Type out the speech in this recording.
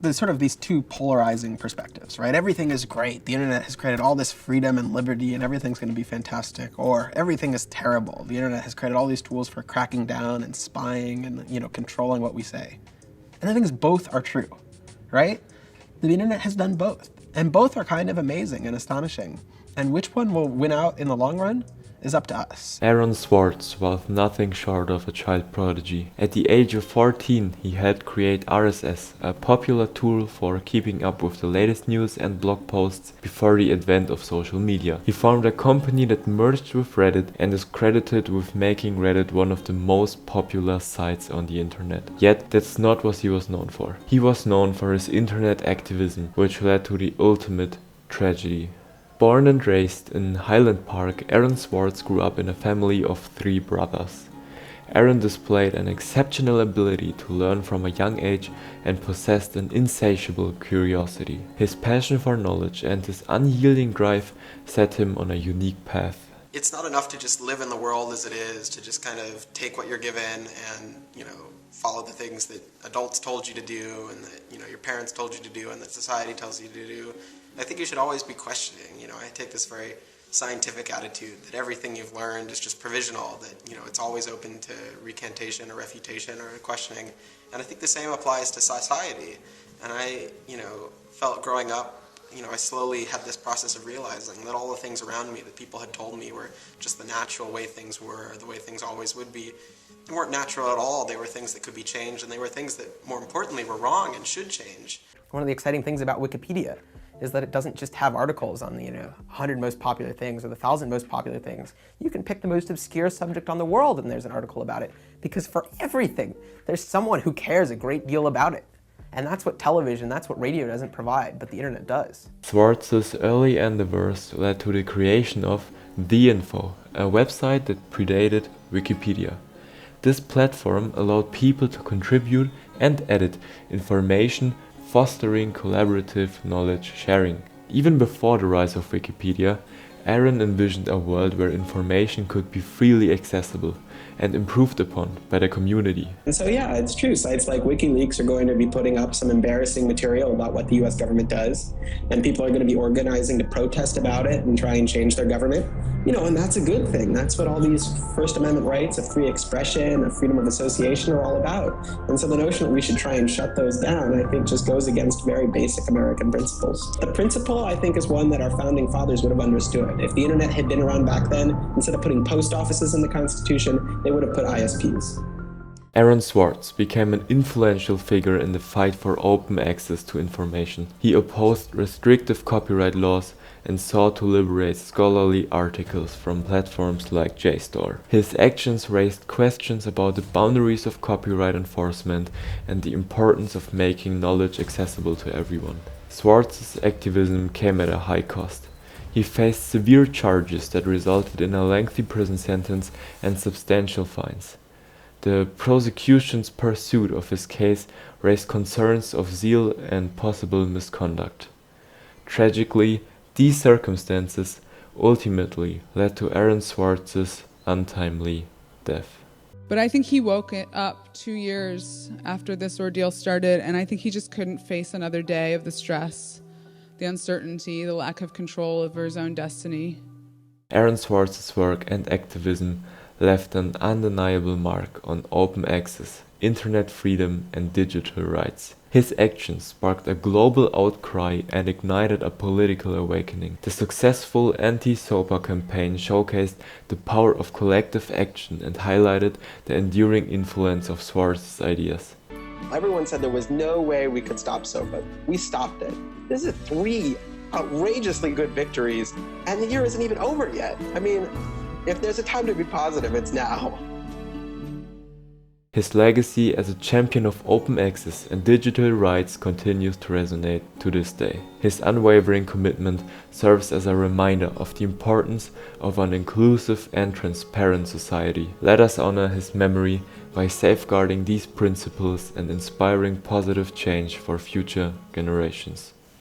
there's sort of these two polarizing perspectives, right? Everything is great. The internet has created all this freedom and liberty and everything's going to be fantastic. Or everything is terrible. The internet has created all these tools for cracking down and spying and, controlling what we say. And I think both are true, right? The internet has done both. And both are kind of amazing and astonishing. And which one will win out in the long run is up to us. Aaron Swartz was nothing short of a child prodigy. At the age of 14, he helped create RSS, a popular tool for keeping up with the latest news and blog posts before the advent of social media. He formed a company that merged with Reddit and is credited with making Reddit one of the most popular sites on the internet. Yet, that's not what he was known for. He was known for his internet activism, which led to the ultimate tragedy. Born and raised in Highland Park, Aaron Swartz grew up in a family of 3 brothers. Aaron displayed an exceptional ability to learn from a young age and possessed an insatiable curiosity. His passion for knowledge and his unyielding drive set him on a unique path. It's not enough to just live in the world as it is, to just kind of take what you're given and, follow the things that adults told you to do and that, your parents told you to do and that society tells you to do. I think you should always be questioning. I take this very scientific attitude that everything you've learned is just provisional, that, it's always open to recantation or refutation or questioning. And I think the same applies to society. And I, felt growing up, I slowly had this process of realizing that all the things around me that people had told me were just the natural way things were, the way things always would be, they weren't natural at all. They were things that could be changed, and they were things that, more importantly, were wrong and should change. One of the exciting things about Wikipedia is that it doesn't just have articles on the 100 most popular things or the 1,000 most popular things. You can pick the most obscure subject on the world and there's an article about it. Because for everything, there's someone who cares a great deal about it. And that's what television, that's what radio doesn't provide, but the internet does. Swartz's early endeavors led to the creation of The Info, a website that predated Wikipedia. This platform allowed people to contribute and edit information, fostering collaborative knowledge sharing. Even before the rise of Wikipedia, Aaron envisioned a world where information could be freely accessible and improved upon by the community. And so yeah, it's true. Sites like WikiLeaks are going to be putting up some embarrassing material about what the US government does, and people are going to be organizing to protest about it and try and change their government. And that's a good thing. That's what all these First Amendment rights of free expression, of freedom of association are all about. And so the notion that we should try and shut those down, I think, just goes against very basic American principles. The principle, I think, is one that our founding fathers would have understood. If the internet had been around back then, instead of putting post offices in the Constitution, they would have put ISPs. Aaron Swartz became an influential figure in the fight for open access to information. He opposed restrictive copyright laws and sought to liberate scholarly articles from platforms like JSTOR. His actions raised questions about the boundaries of copyright enforcement and the importance of making knowledge accessible to everyone. Swartz's activism came at a high cost. He faced severe charges that resulted in a lengthy prison sentence and substantial fines. The prosecution's pursuit of his case raised concerns of zeal and possible misconduct. Tragically, these circumstances ultimately led to Aaron Swartz's untimely death. But I think he woke it up 2 years after this ordeal started, and I think he just couldn't face another day of the stress, the uncertainty, the lack of control over his own destiny. Aaron Swartz's work and activism left an undeniable mark on open access, internet freedom, and digital rights. His actions sparked a global outcry and ignited a political awakening. The successful anti-SOPA campaign showcased the power of collective action and highlighted the enduring influence of Swartz's ideas. Everyone said there was no way we could stop SOPA. We stopped it. This is 3 outrageously good victories, and the year isn't even over yet. I mean, if there's a time to be positive, it's now. His legacy as a champion of open access and digital rights continues to resonate to this day. His unwavering commitment serves as a reminder of the importance of an inclusive and transparent society. Let us honor his memory by safeguarding these principles and inspiring positive change for future generations.